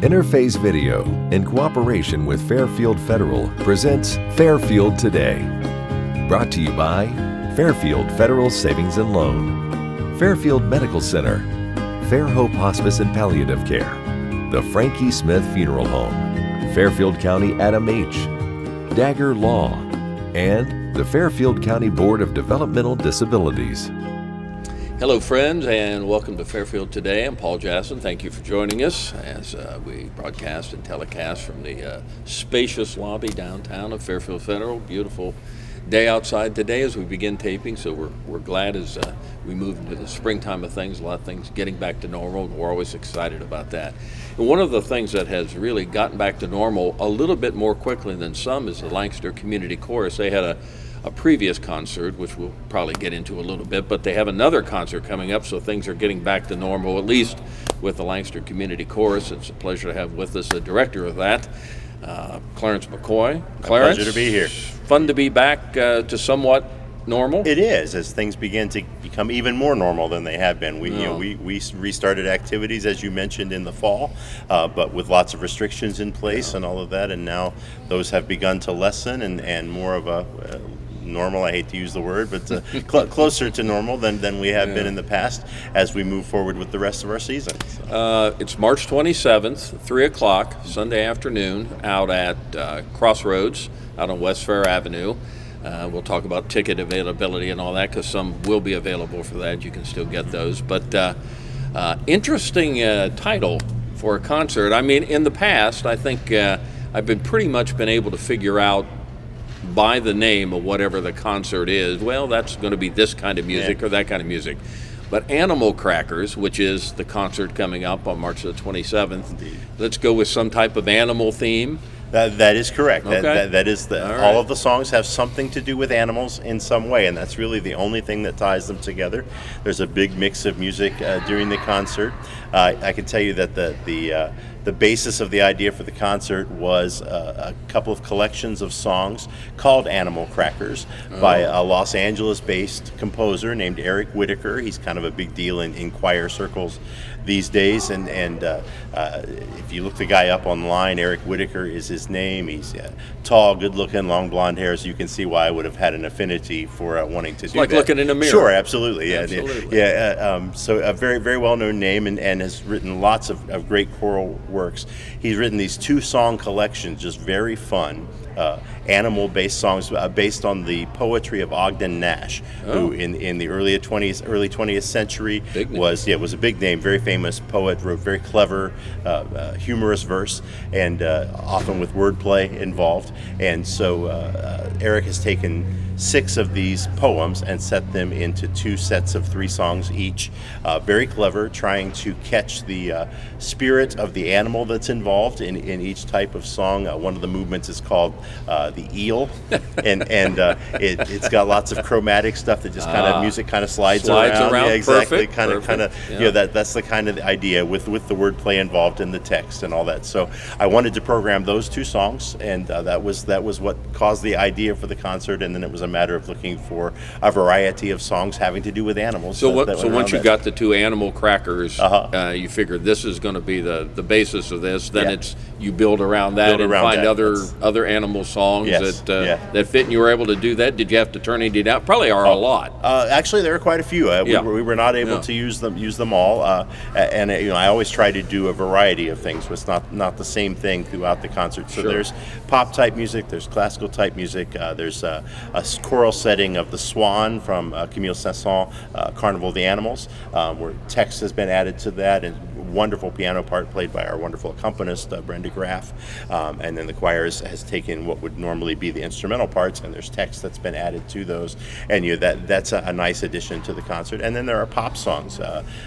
Interface Video, in cooperation with Fairfield Federal, presents Fairfield Today. Brought to you by Fairfield Federal Savings and Loan, Fairfield Medical Center, Fair Hope Hospice and Palliative Care, the Frankie Smith Funeral Home, Fairfield County Adam H., Dagger Law, and the Fairfield County Board of Developmental Disabilities. Hello friends, and welcome to Fairfield Today. I'm Paul Jasson. Thank you for joining us as we broadcast and telecast from the spacious lobby downtown of Fairfield Federal. Beautiful day outside today as we begin taping, so we're glad as we move into the springtime of things, a lot of things getting back to normal, and we're always excited about that. And one of the things that has really gotten back to normal a little bit more quickly than some is the Lancaster Community Chorus. They had a previous concert, which we'll probably get into a little bit, but they have another concert coming up, so things are getting back to normal, at least with the Lancaster Community Chorus. It's a pleasure to have with us the director of that, Clarence McCoy. Clarence, pleasure to be here. Fun to be back to somewhat normal. It is, as things begin to become even more normal than they have been. We restarted activities, as you mentioned, in the fall, but with lots of restrictions in place and all of that, and now those have begun to lessen and more of a normal, I hate to use the word, but closer to normal than we have been in the past as we move forward with the rest of our season. So. It's March 27th, 3 o'clock, Sunday afternoon, out at Crossroads, out on West Fair Avenue. We'll talk about ticket availability and all that, because some will be available for that. You can still get those. But interesting title for a concert. I mean, in the past, I think I've pretty much been able to figure out by the name of whatever the concert is, well, that's going to be this kind of music or that kind of music. But Animal Crackers, which is the concert coming up on March the 27th, Indeed. Let's go with some type of animal theme. That is correct. Okay. That is all of the songs have something to do with animals in some way, and that's really the only thing that ties them together. There's a big mix of music during the concert. I can tell you that the basis of the idea for the concert was a couple of collections of songs called Animal Crackers by a Los Angeles-based composer named Eric Whitacre. He's kind of a big deal in choir circles these days, and if you look the guy up online, Eric Whitacre is his name. He's tall, good-looking, long blonde hair, so you can see why I would have had an affinity for wanting to do like that. Looking in a mirror. Sure, absolutely. Absolutely. So a very, very well-known name, and has written lots of great choral works. He's written these 2-song collections, just very fun, animal-based songs based on the poetry of Ogden Nash, who in the early 20th century was a big name, very famous poet, wrote very clever, humorous verse, and often with wordplay involved. And so Eric has taken 6 of these poems and set them into 2 sets of 3 songs each. Very clever, trying to catch the spirit of the animal that's involved in each type of song. One of the movements is called the eel, and it's got lots of chromatic stuff that just music kind of slides around. Yeah, exactly. Perfect. That's the kind of idea with the wordplay involved in the text and all that. So I wanted to program those 2 songs, and that was what caused the idea for the concert. And then it was a matter of looking for a variety of songs having to do with animals. So once you got the 2 Animal Crackers, you figured this is going to be the basis of this. Then it's you build around that and find other animal songs that fit, and you were able to do that. Did you have to turn any down? Probably are a lot. Actually, there are quite a few. We were not able to use them all, and I always try to do a variety of things. So it's not the same thing throughout the concert. So there's pop type music, there's classical type music, there's a choral setting of The Swan from Camille Saint-Saëns' Carnival of the Animals, where text has been added to that, and wonderful piano part played by our wonderful accompanist, Brenda Graff. And then the choir has taken what would normally be the instrumental parts, and there's text that's been added to those. And that's a nice addition to the concert. And then there are pop songs.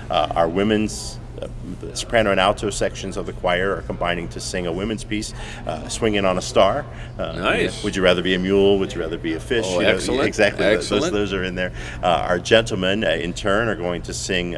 Our women's soprano and alto sections of the choir are combining to sing a women's piece, Swinging on a Star. Nice. Would you rather be a mule? Would you rather be a fish? Excellent. Exactly. Excellent. Those are in there. Our gentlemen, in turn, are going to sing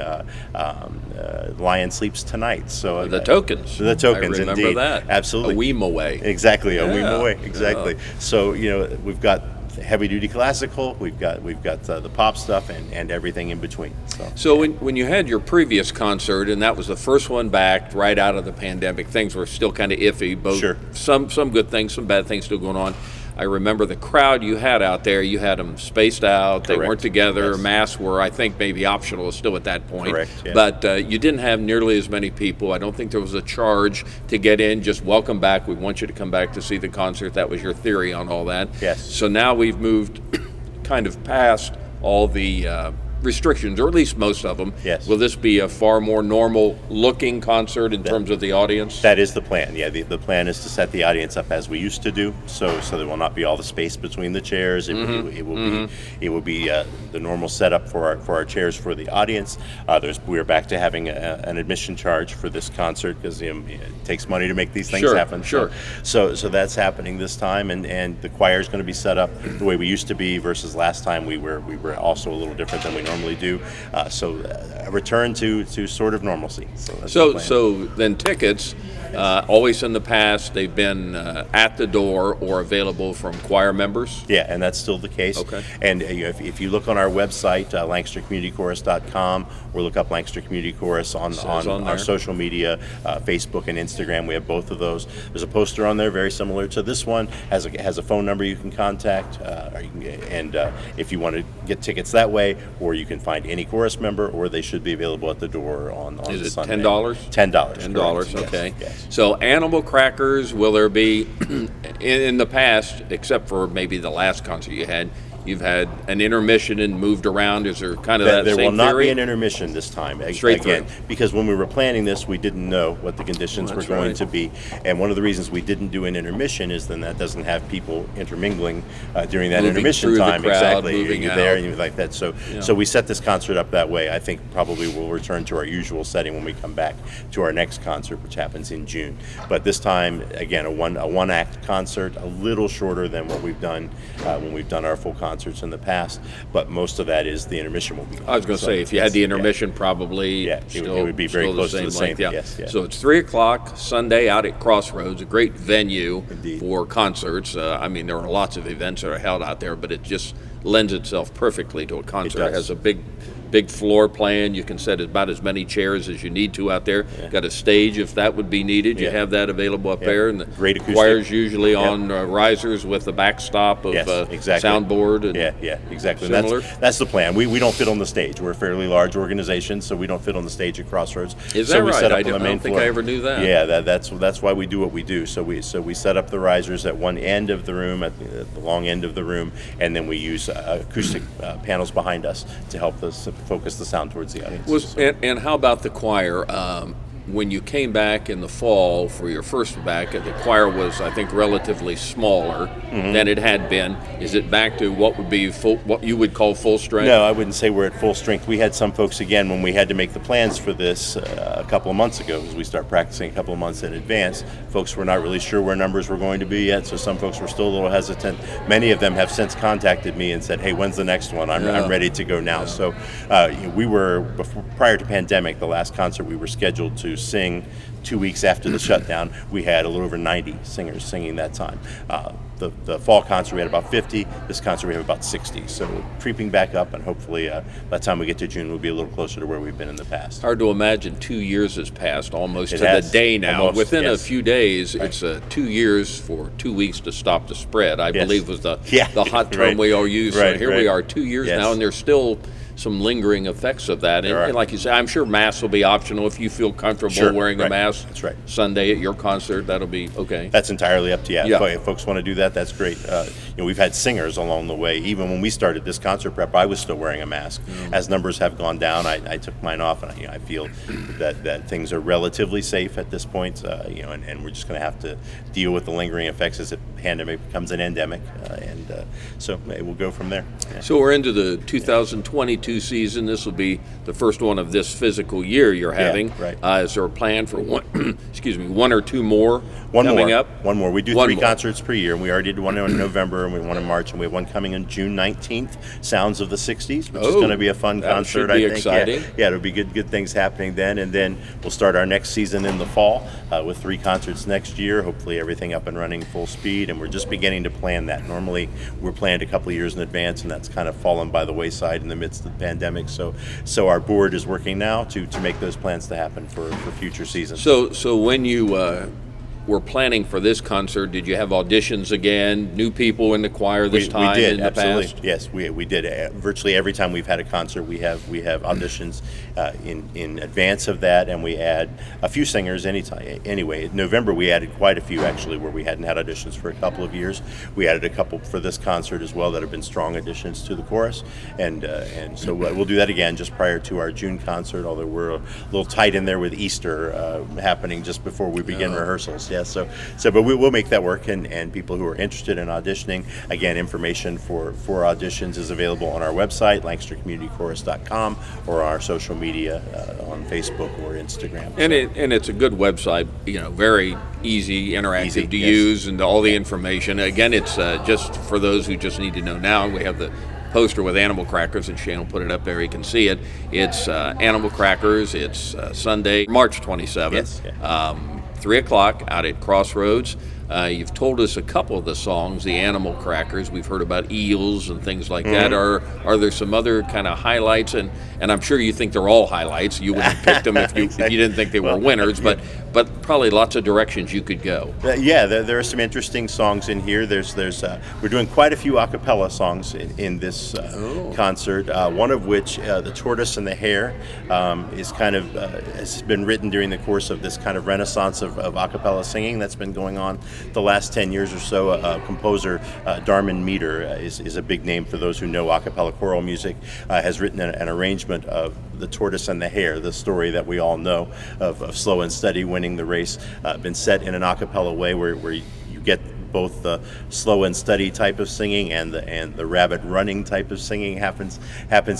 Lion Sleeps Tonight. So the Tokens. The Tokens, I remember indeed. that. Absolutely. A Weem Away. Exactly. A Weem Away. Exactly. Yeah. So, we've got heavy duty classical. We've got the pop stuff and everything in between. So when you had your previous concert, and that was the first one back right out of the pandemic, things were still kind of iffy. Both Sure. some good things, some bad things still going on. I remember the crowd you had out there. You had them spaced out. They Correct. weren't together. Yes. Masks were, I think, maybe optional still at that point. Correct, yeah. But you didn't have nearly as many people. I don't think there was a charge to get in. Just welcome back. We want you to come back to see the concert. That was your theory on all that. Yes. So now we've moved kind of past all the restrictions, or at least most of them. Yes. Will this be a far more normal looking concert in terms of the audience? That is the plan. Yeah, the plan is to set the audience up as we used to do, so there will not be all the space between the chairs. It will be the normal setup for our chairs for the audience. We're back to having an admission charge for this concert because it takes money to make these things happen. Sure. So that's happening this time, and the choir is going to be set up the way we used to be versus last time we were also a little different than we normally do. So a return to sort of normalcy. So then tickets, always in the past, they've been at the door or available from choir members? Yeah, and that's still the case. Okay. And if you look on our website, LancasterCommunityChorus.com, or look up Lancaster Community Chorus on our social media, Facebook and Instagram, we have both of those. There's a poster on there very similar to this one, has a phone number you can contact, and if you want to get tickets that way, or you can find any chorus member, or they should be available at the door on Is it Sunday. $10? $10. Okay. Yes. So animal crackers, will there be, in the past, except for maybe the last concert you've had an intermission and moved around. Is there kind of that there same will not theory? be an intermission this time. Straight again, through. because when we were planning this, we didn't know what the conditions were going right. to be. And one of the reasons we didn't do an intermission is then that doesn't have people intermingling during that Moving intermission through the time. crowd, Exactly. moving You're out. there and you're like that. So we set this concert up that way. I think probably we'll return to our usual setting when we come back to our next concert, which happens in June. But this time, again, a one act concert, a little shorter than what we've done when we've done our full concerts in the past. But most of that is the intermission will be. I was going to say, if you had the intermission, probably it would be very still close to the same. length, yeah. Yes, yeah. So it's 3 o'clock Sunday out at Crossroads, a great venue Indeed. for concerts. I mean, there are lots of events that are held out there, but it just lends itself perfectly to a concert. It does. has a big floor plan. You can set about as many chairs as you need to out there. Yeah. Got a stage if that would be needed. You Yeah. have that available up Yeah. there. And the Great acoustic. choir's usually on risers with a backstop of exactly. soundboard. And Yeah, exactly. Similar. That's the plan. We don't fit on the stage. We're a fairly large organization, so we don't fit on the stage at Crossroads. Is so that we right? set up I on the don't main think floor. I ever knew that. Yeah, that's why we do what we do. So we set up the risers at one end of the room, at the long end of the room, and then we use acoustic panels behind us to help us focus the sound towards the audience. And how about the choir? When you came back in the fall for your first back, the choir was, I think, relatively smaller than it had been. Is it back to what would be what you would call full strength? No, I wouldn't say we're at full strength. We had some folks, again, when we had to make the plans for this a couple of months ago, because we start practicing a couple of months in advance, folks were not really sure where numbers were going to be yet, so some folks were still a little hesitant. Many of them have since contacted me and said, hey, when's the next one? I'm ready to go now. So we were, prior to pandemic, the last concert we were scheduled to sing 2 weeks after the shutdown. We had a little over 90 singers singing that time. The fall concert we had about 50. This concert we have about 60. So we're creeping back up, and hopefully by the time we get to June, we'll be a little closer to where we've been in the past. Hard to imagine 2 years has passed almost It to has. the day now. Almost, Within yes. a few days, Right. it's 2 years for 2 weeks to stop the spread, I Yes. believe was the hot term Right. we all use. Right, So here we right. are 2 years Yes. now, and there's still some lingering effects of that. There are. And like you say, I'm sure masks will be optional if you feel comfortable Sure, wearing a right. mask. That's right. Sunday at your concert, that'll be okay. That's entirely up to you. Yeah. If folks want to do that, that's great. We've had singers along the way. Even when we started this concert prep, I was still wearing a mask. As numbers have gone down, I took mine off, and I feel that things are relatively safe at this point. And we're just going to have to deal with the lingering effects as the pandemic becomes an endemic, so we'll go from there. Yeah. So we're into the 2022 21-22 season. This will be the first one of this physical year you're having. Yeah, right. Is there a plan for one, excuse me, one or two more One coming more. up? One more. We do One three more. concerts per year, and we already did one in November, and we one in March, and we have one coming on June 19th, Sounds of the 60s, which is going to be a fun that concert, should be I think. exciting. Yeah, it'll be good things happening then, and then we'll start our next season in the fall with 3 concerts next year, hopefully everything up and running full speed, and we're just beginning to plan that. Normally, we're planned a couple of years in advance, and that's kind of fallen by the wayside in the midst of the pandemic, so our board is working now to make those plans to happen for future seasons. So when you were planning for this concert, did you have auditions again, new people in the choir this time we did, in the absolutely. past? Yes, we did. Virtually every time we've had a concert, we have auditions in advance of that, and we add a few singers anytime. Anyway, in November we added quite a few actually, where we hadn't had auditions for a couple of years. We added a couple for this concert as well that have been strong additions to the chorus, and so we'll do that again just prior to our June concert. Although we're a little tight in there with Easter happening just before we begin rehearsals. Yeah, but we'll make that work, and people who are interested in auditioning, again, information for auditions is available on our website, LancasterCommunityChorus.com, or our social media on Facebook or Instagram. And it's a good website, very easy, interactive Easy, to yes. use, and all the information. Again, it's just for those who just need to know now. We have the poster with animal crackers, and Shane will put it up there. You can see it. It's animal crackers. It's Sunday, March 27th. Yes, yeah. 3 o'clock out at Crossroads. You've told us a couple of the songs, the animal crackers. We've heard about eels and things like that. Are there some other kind of highlights? And I'm sure you think they're all highlights. You wouldn't pick them if you didn't think they were winners. But probably lots of directions you could go. Yeah, there are some interesting songs in here. We're doing quite a few a cappella songs in this concert. One of which, "The Tortoise and the Hare," is kind of has been written during the course of this kind of renaissance of a cappella singing that's been going on the last 10 years or so. Composer Darman Meter is a big name for those who know a cappella choral music. Has written an arrangement of "The Tortoise and the Hare," the story that we all know of Slow and Steady winning the race, been set in an a cappella way where you get both the slow and steady type of singing and the rabbit running type of singing happens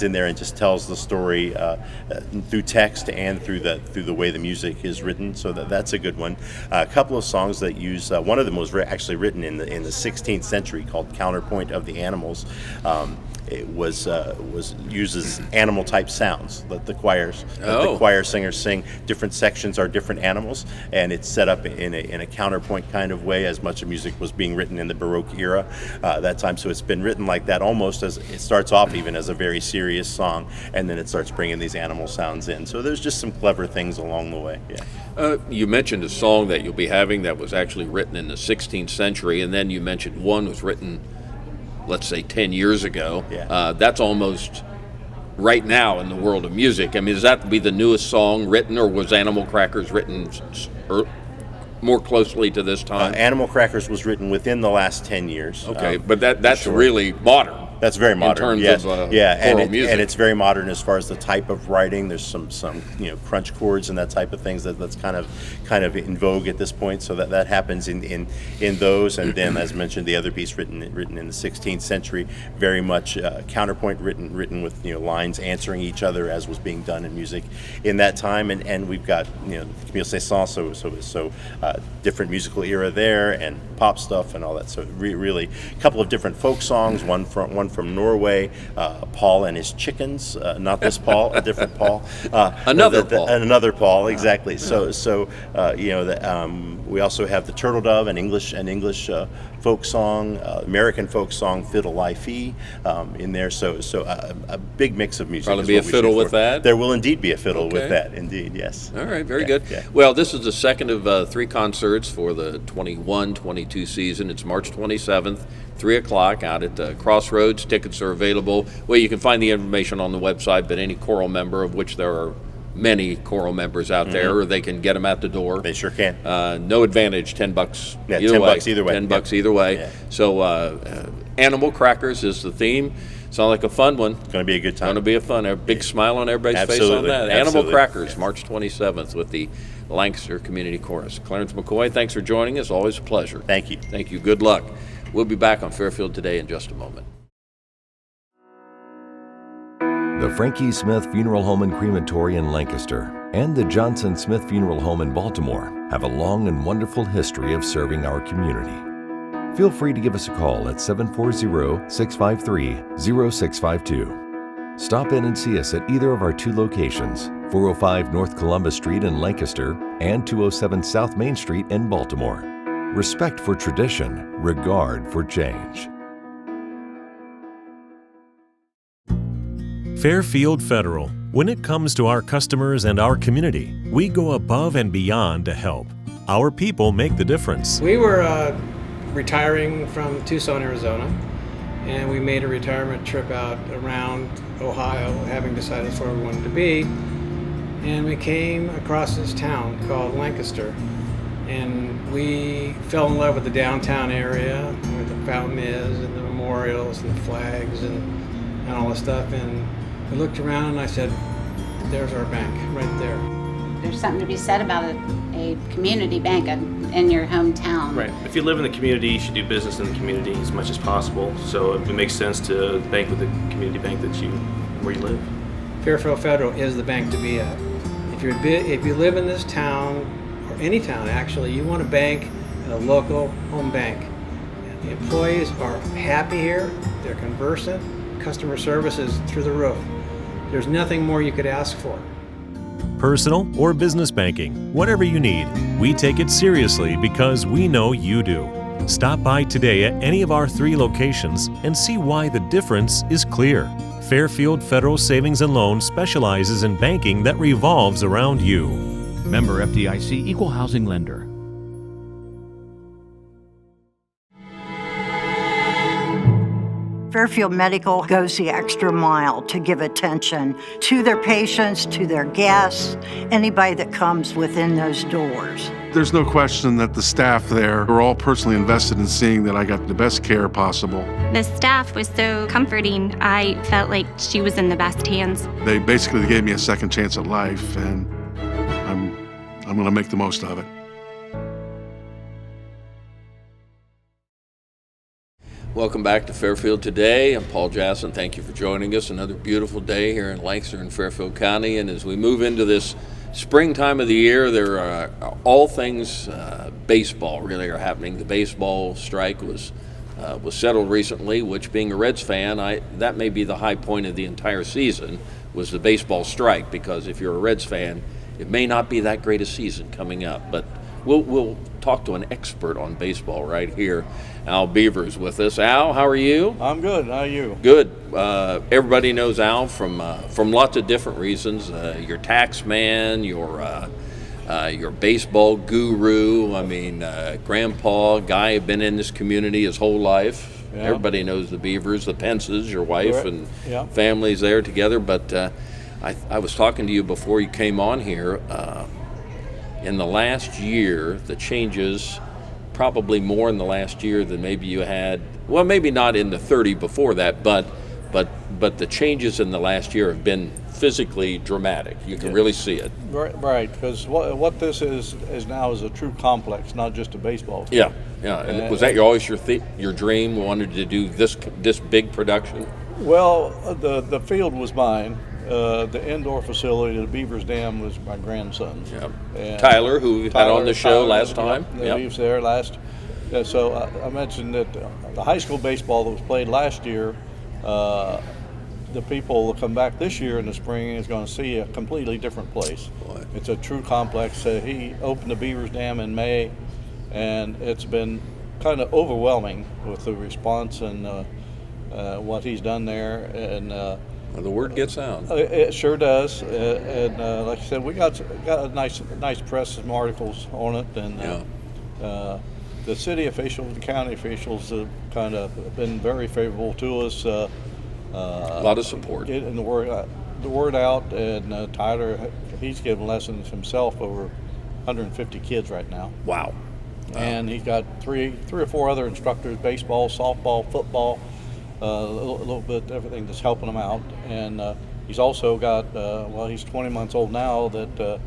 in there, and just tells the story through text and through the way the music is written. So that's a good one. A couple of songs that use one of them was actually written in the 16th century, called "Counterpoint of the Animals." It uses animal type sounds that the choir singers sing. Different sections are different animals, and it's set up in a counterpoint kind of way, as much of music was being written in the Baroque era that time. So it's been written like that, almost as it starts off even as a very serious song, and then it starts bringing these animal sounds in. So there's just some clever things along the way. Yeah. You mentioned a song that you'll be having that was actually written in the 16th century, and then you mentioned one was written, let's say, 10 years ago. Yeah. That's almost right now in the world of music. I mean, does that be the newest song written, or was Animal Crackers written more closely to this time? Animal Crackers was written within the last 10 years. Okay, but that's sure. really modern. That's very modern. In yes. terms of choral music. And it's very modern as far as the type of writing. There's some crunch chords and that type of things that's kind of in vogue at this point. So that happens in those. And then, as mentioned, the other piece written in the 16th century, very much counterpoint, written with lines answering each other, as was being done in music in that time. And we've got Camille Saint-Saëns, so different musical era there, and pop stuff and all that. So really a couple of different folk songs. One from Norway, Paul and his chickens. Not this Paul, a different Paul. Another Paul, exactly. So we also have the Turtle Dove, an English folk song, American folk song, Fiddle Lie Fee, in there. So a big mix of music. Probably be a fiddle with that? There will indeed be a fiddle with that, indeed, yes. All right, very good. Yeah. Well, this is the second of 3 concerts for the 21-22 season. It's March 27th, 3 o'clock out at Crossroads. Tickets are available. Well, you can find the information on the website, but any choral member, of which there are many choral members out there, or they can get them at the door. They sure can. No advantage, $10 Yeah, either way. $10 either way. $10 either way. Yeah. So Animal Crackers is the theme. Sounds like a fun one. It's going to be a good time. Going to be a big smile on everybody's face on that. Animal Crackers, March 27th with the Lancaster Community Chorus. Clarence McCoy, thanks for joining us. Always a pleasure. Thank you. Thank you. Good luck. We'll be back on Fairfield Today in just a moment. The Frankie Smith Funeral Home and Crematory in Lancaster and the Johnson Smith Funeral Home in Baltimore have a long and wonderful history of serving our community. Feel free to give us a call at 740-653-0652. Stop in and see us at either of our two locations, 405 North Columbus Street in Lancaster and 207 South Main Street in Baltimore. Respect for tradition, regard for change. Fairfield Federal. When it comes to our customers and our community, we go above and beyond to help. Our people make the difference. We were retiring from Tucson, Arizona, and we made a retirement trip out around Ohio, having decided that's where we wanted to be. And we came across this town called Lancaster, and we fell in love with the downtown area, where the fountain is, and the memorials, and the flags, and all this stuff. And I looked around and I said, there's our bank right there. There's something to be said about a community bank in your hometown. Right. If you live in the community, you should do business in the community as much as possible. So it makes sense to bank with the community bank where you live. Fairfield Federal is the bank to be at. If you live in this town, or any town actually, you want to bank at a local home bank. The employees are happy here, they're conversant, customer service is through the roof. There's nothing more you could ask for. Personal or business banking, whatever you need, we take it seriously because we know you do. Stop by today at any of our 3 locations and see why the difference is clear. Fairfield Federal Savings and Loan specializes in banking that revolves around you. Member FDIC, Equal Housing Lender. Fairfield Medical goes the extra mile to give attention to their patients, to their guests, anybody that comes within those doors. There's no question that the staff there are all personally invested in seeing that I got the best care possible. The staff was so comforting. I felt like she was in the best hands. They basically gave me a second chance at life, and I'm going to make the most of it. Welcome back to Fairfield Today. I'm Paul Jasson. Thank you for joining us. Another beautiful day here in Lancaster and Fairfield County. And as we move into this springtime of the year, there are all things baseball really are happening. The baseball strike was settled recently, which, being a Reds fan, that may be the high point of the entire season, was the baseball strike, because if you're a Reds fan, it may not be that great a season coming up. But we'll talk to an expert on baseball right here. Al Beavers with us. Al, how are you? I'm good. How are you? Good. Everybody knows Al from lots of different reasons. Your tax man, your baseball guru. I mean, grandpa, guy been in this community his whole life. Yeah. Everybody knows the Beavers, the Pences, your wife and family's there together. But I was talking to you before you came on here. In the last year, the changes, probably more in the last year than maybe you had, well, maybe not in the 30 before that, but the changes in the last year have been physically dramatic. You can really see it. Right, because what this is now is a true complex, not just a baseball field. Yeah. And was that always your dream, wanted to do this big production? Well, the field was mine. The indoor facility, the Beavers Dam, was my grandson's. Yep. Tyler, who we had on the show last time. He was there last. So I mentioned that the high school baseball that was played last year, the people that come back this year in the spring is going to see a completely different place. Boy. It's a true complex. He opened the Beavers Dam in May, and it's been kind of overwhelming with the response and what he's done there. And the word gets out. It sure does, and like I said, we got a nice press, some articles on it, and the city officials, the county officials have kind of been very favorable to us. A lot of support. Getting the word out, and Tyler, he's given lessons himself over 150 kids right now. Wow. And he's got three or four other instructors: baseball, softball, football. A little bit everything that's helping him out, and he's also got he's 20 months old now, that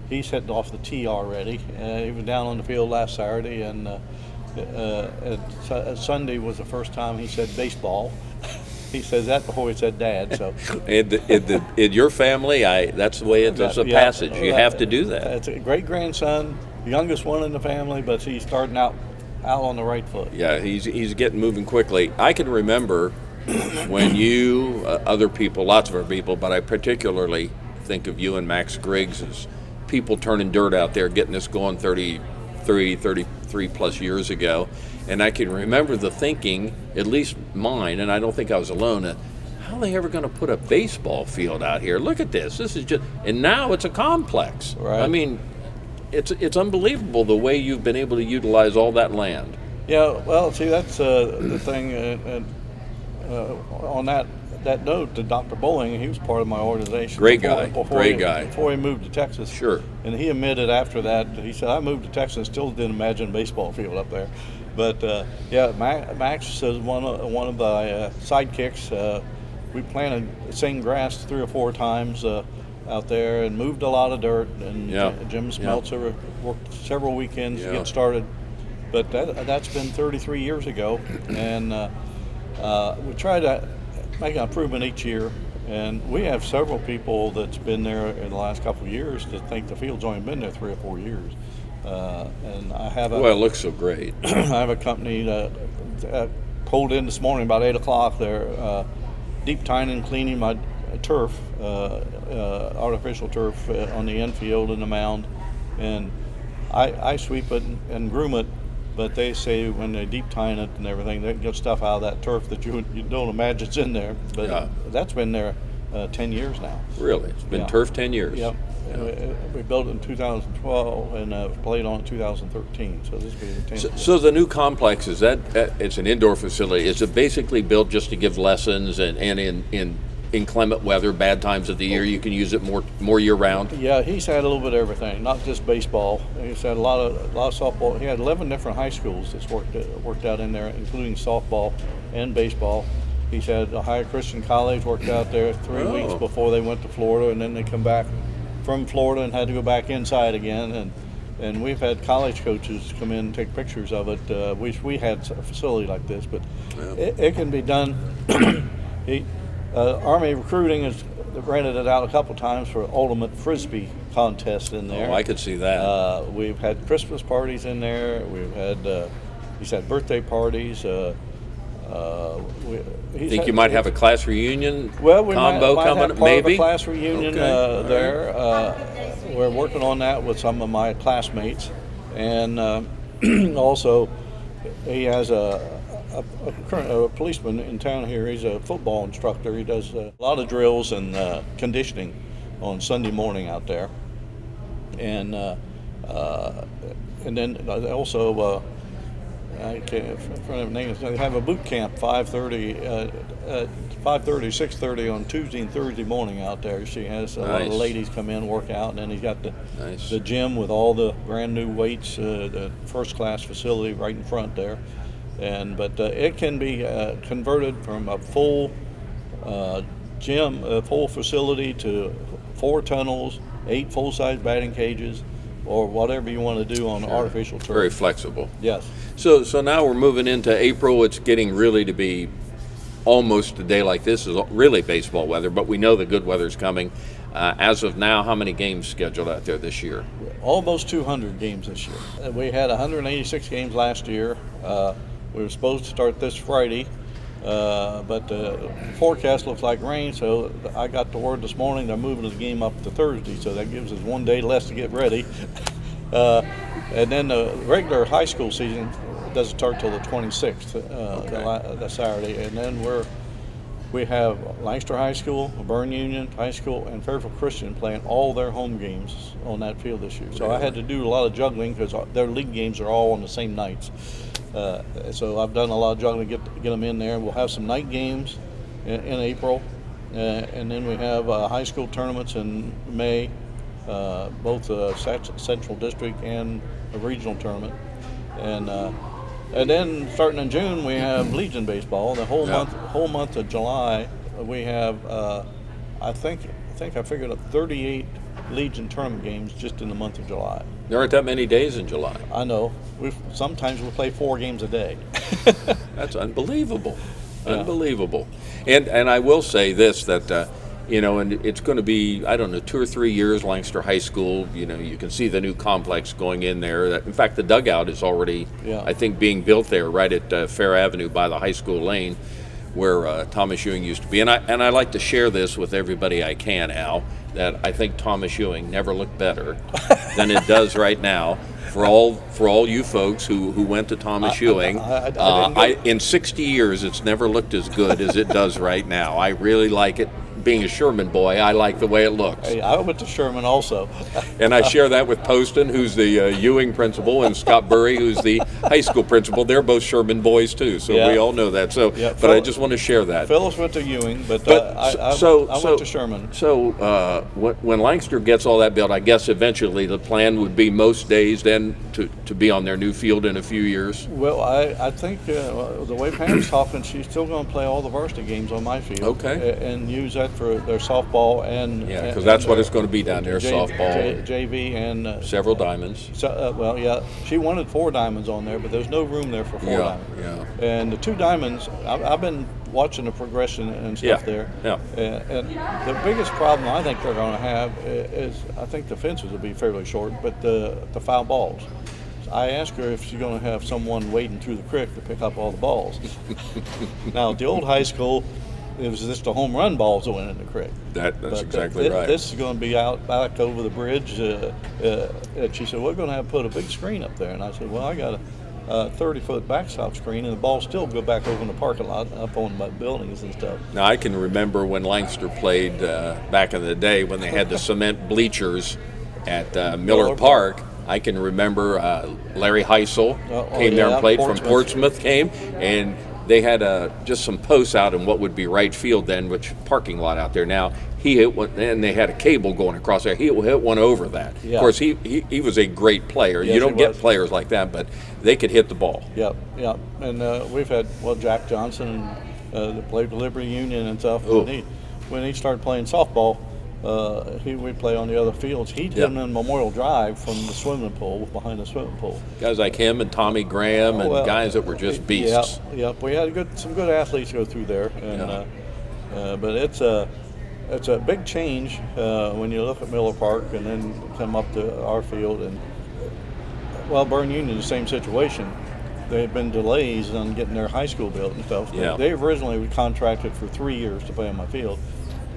he's heading off the tee already. He was down on the field last Saturday, and Sunday was the first time he said baseball. He says that before he said Dad. So in your family, that's the way it's a passage. You have to do that. It's a great grandson, youngest one in the family, but he's starting out on the right foot. Yeah, he's getting moving quickly. I can remember when you, other people, lots of other people, but I particularly think of you and Max Griggs as people turning dirt out there, getting this going 33 plus years ago. And I can remember the thinking, at least mine, and I don't think I was alone, how are they ever going to put a baseball field out here? Look at this. This is just, and now it's a complex. Right. I mean, it's unbelievable the way you've been able to utilize all that land. Yeah, well, see, that's the thing. On that note, to Dr. Bowling, he was part of my organization. Great guy. Before he moved to Texas. Sure. And he admitted after that, he said, I moved to Texas and still didn't imagine a baseball field up there. But, Max is one of the sidekicks. We planted the same grass 3 or 4 times out there and moved a lot of dirt. And Jim Smeltzer worked several weekends to get started. But that's been 33 years ago. And we try to make an improvement each year. And we have several people that's been there in the last couple of years that think the field's only been there 3 or 4 years. And I have well, it looks so great. I have a company that pulled in this morning about 8 o'clock. They're deep tying and cleaning my turf, artificial turf on the infield and the mound. And I sweep it and groom it, but they say when they deep tying it and everything, they get stuff out of that turf that you don't imagine's in there. But that's been there 10 years now. Really? It's been turf 10 years? Yep. We built it in 2012 and played on it in 2013. So this will be the 10th. So the new complex, is that it's an indoor facility. Is it basically built just to give lessons and in inclement weather, bad times of the year, you can use it more year round? Yeah, he's had a little bit of everything, not just baseball. He's had a lot of softball. He had 11 different high schools that's worked out in there, including softball and baseball. He's had a higher Christian college worked out there 3 weeks before they went to Florida, and then they come back from Florida and had to go back inside again. And we've had college coaches come in and take pictures of it. Wish we had a facility like this, but it can be done. Army recruiting has rented it out a couple times for ultimate frisbee contest in there. Oh, I could see that. We've had Christmas parties in there. We've had he's had birthday parties. Think you might have a class reunion combo coming up? Maybe a class reunion there. We're working on that with some of my classmates, and also he has a policeman in town here. He's a football instructor. He does a lot of drills and conditioning on Sunday morning out there, and then also. I can't remember names. They have a boot camp 5:30, 6:30 on Tuesday and Thursday morning out there. She has a lot of ladies come in, work out, and then he's got the gym with all the brand new weights, the first class facility right in front there. But it can be converted from a full gym, a full facility to 4 tunnels, 8 full-size batting cages, or whatever you want to do on artificial turf. Very flexible. Yes. So now we're moving into April. It's getting really to be almost a day like this is really baseball weather, but we know the good weather's coming. As of now, how many games scheduled out there this year? Almost 200 games this year. We had 186 games last year. We were supposed to start this Friday, but the forecast looks like rain, so I got the word this morning they're moving the game up to Thursday, so that gives us 1 day less to get ready. And then the regular high school season doesn't start till the 26th, the Saturday, and then we have Lancaster High School, Byrne Union High School, and Fairfield Christian playing all their home games on that field this year. So I had to do a lot of juggling because their league games are all on the same nights. So I've done a lot of juggling to get them in there. We'll have some night games in April, and then we have high school tournaments in May, both Central District and a regional tournament, and then starting in June we have Legion baseball. The whole month of July we have I think I figured up 38 Legion tournament games just in the month of July. There aren't that many days in July. I know. Sometimes we'll play 4 games a day. That's unbelievable. Unbelievable. And I will say this, that and it's going to be, I don't know, 2 or 3 years, Lancaster High School, you can see the new complex going in there. In fact, the dugout is already, I think, being built there right at Fair Avenue by the high school lane where Thomas Ewing used to be. And I like to share this with everybody I can, Al, that I think Thomas Ewing never looked better than it does right now. For all you folks who went to Thomas Ewing, in 60 years, it's never looked as good as it does right now. I really like it. Being a Sherman boy, I like the way it looks. Hey, I went to Sherman also. And I share that with Poston, who's the Ewing principal, and Scott Burry, who's the high school principal. They're both Sherman boys, too, so we all know that. So, but I just want to share that. Phyllis went to Ewing, but I went to Sherman. So when Lancaster gets all that built, I guess eventually the plan would be most days then to be on their new field in a few years? Well, I think the way Pam's talking, she's still going to play all the varsity games on my field. Okay. And use that for their softball and because that's what it's going to be down there, softball, JV, and several diamonds. So, she wanted 4 diamonds on there, but there's no room there for 4 diamonds. Yeah. And the 2 diamonds, I've been watching the progression and stuff there. Yeah. And the biggest problem I think they're going to have is I think the fences will be fairly short, but the foul balls. I asked her if she's going to have someone wading through the creek to pick up all the balls. Now, at the old high school, it was just the home run balls that went in the creek. That's exactly right. This is going to be out back over the bridge. And she said, we're going to have to put a big screen up there. And I said, well, I got a 30-foot backstop screen, and the balls still go back over in the parking lot up on my buildings and stuff. Now, I can remember when Lancaster played back in the day when they had the cement bleachers at Miller Park. I can remember Larry Heisel came there and played from Portsmouth came, and they had just some posts out in what would be right field then, which parking lot out there now. He hit one, and they had a cable going across there. He hit one over that. Yeah. Of course, he was a great player. Yes, you don't get players like that, but they could hit the ball. Yep. And we've had Jack Johnson that played for Liberty Union and stuff. When he started playing softball, we'd play on the other fields. He'd hit him in Memorial Drive from the swimming pool, behind the swimming pool. Guys like him and Tommy Graham and guys that were just beasts. Yep. We had some good athletes go through there, and but it's a big change when you look at Miller Park and then come up to our field. And Bern Union, the same situation. There have been delays on getting their high school built and stuff. Yeah. They originally contracted for 3 years to play on my field.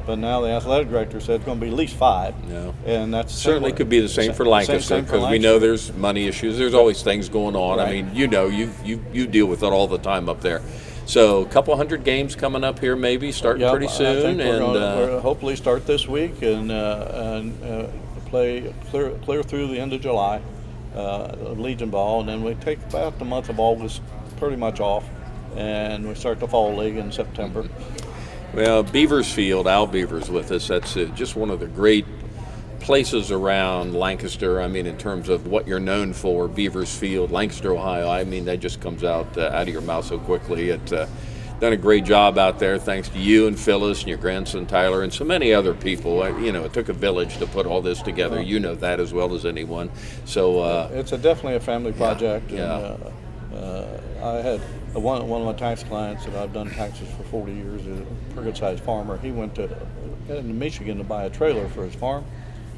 But now the athletic director said it's going to be at least 5. Yeah. And that's certainly could be the same for Lancaster, because we know there's money issues. There's always things going on. Right. I mean, you deal with it all the time up there. So a couple hundred games coming up here, maybe starting pretty soon. I think we're going to hopefully start this week and play clear through the end of July, Legion ball, and then we take about the month of August pretty much off, and we start the fall league in September. Well, Beavers Field, Al Beavers with us. That's just one of the great places around Lancaster. I mean, in terms of what you're known for, Beavers Field, Lancaster, Ohio. I mean, that just comes out of your mouth so quickly. It's done a great job out there, thanks to you and Phyllis and your grandson Tyler and so many other people. It took a village to put all this together. You know that as well as anyone. So it's definitely a family project. Yeah. And, I had one of my tax clients that I've done taxes for 40 years, a pretty good-sized farmer. He went to Michigan to buy a trailer for his farm.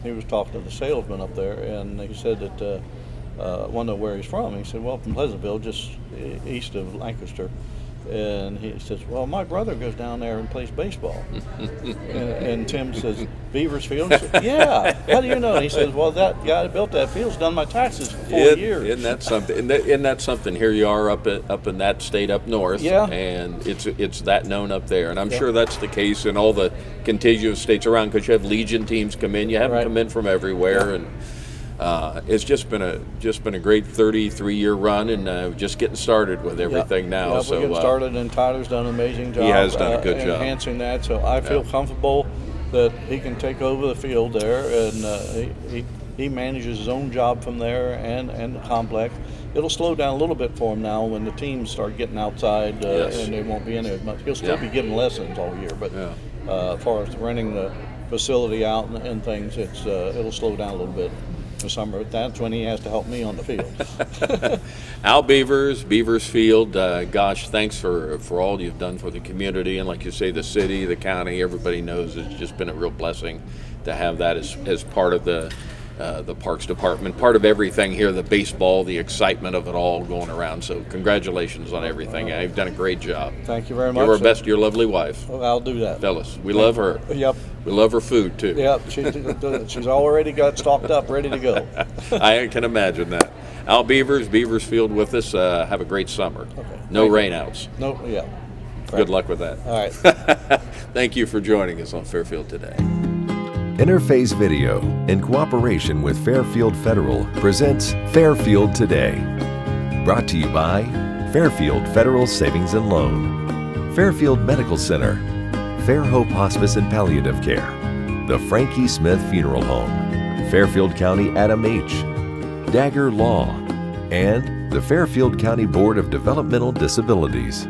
He was talking to the salesman up there, and he said that wondered where he's from. He said, well, from Pleasantville, just east of Lancaster. And he says, well, my brother goes down there and plays baseball. and Tim says, Beavers Field? He said, yeah. How do you know? And he says, well, that guy that built that field's done my taxes for 4 years. Isn't that something? Isn't that something? Here you are up in that state up north, and it's that known up there. And I'm sure that's the case in all the contiguous states around, because you have Legion teams come in. You have them come in from everywhere, and it's just been a great 33-year run, and just getting started with everything now. So we're getting started, and Tyler's done an amazing job. He has done a good job enhancing that. So I feel comfortable that he can take over the field there, and he manages his own job from there and the complex. It'll slow down a little bit for him now when the teams start getting outside, and they won't be in there as much. He'll still be giving lessons all year, but as far as renting the facility out and things, it'll slow down a little bit. for summer, that's when he has to help me on the field. Al Beavers, Field, gosh, thanks for all you've done for the community. And like you say, the city, the county, everybody knows it's just been a real blessing to have that as part of the Parks Department, part of everything here, the baseball, the excitement of it all going around. So congratulations on everything. You've done a great job. Thank you very much. Give her best to your lovely wife. Well, I'll do that. Fellas, we love her. Yep. We love her food, too. Yep, she's already got stocked up, ready to go. I can imagine that. Al Beavers Field with us. Have a great summer. Okay. No rainouts. No, yeah. Good luck with that. All right. Thank you for joining us on Fairfield Today. Interface Video, in cooperation with Fairfield Federal, presents Fairfield Today. Brought to you by Fairfield Federal Savings and Loan, Fairfield Medical Center, Fair Hope Hospice and Palliative Care, the Frankie Smith Funeral Home, Fairfield County Adam H., Dagger Law, and the Fairfield County Board of Developmental Disabilities.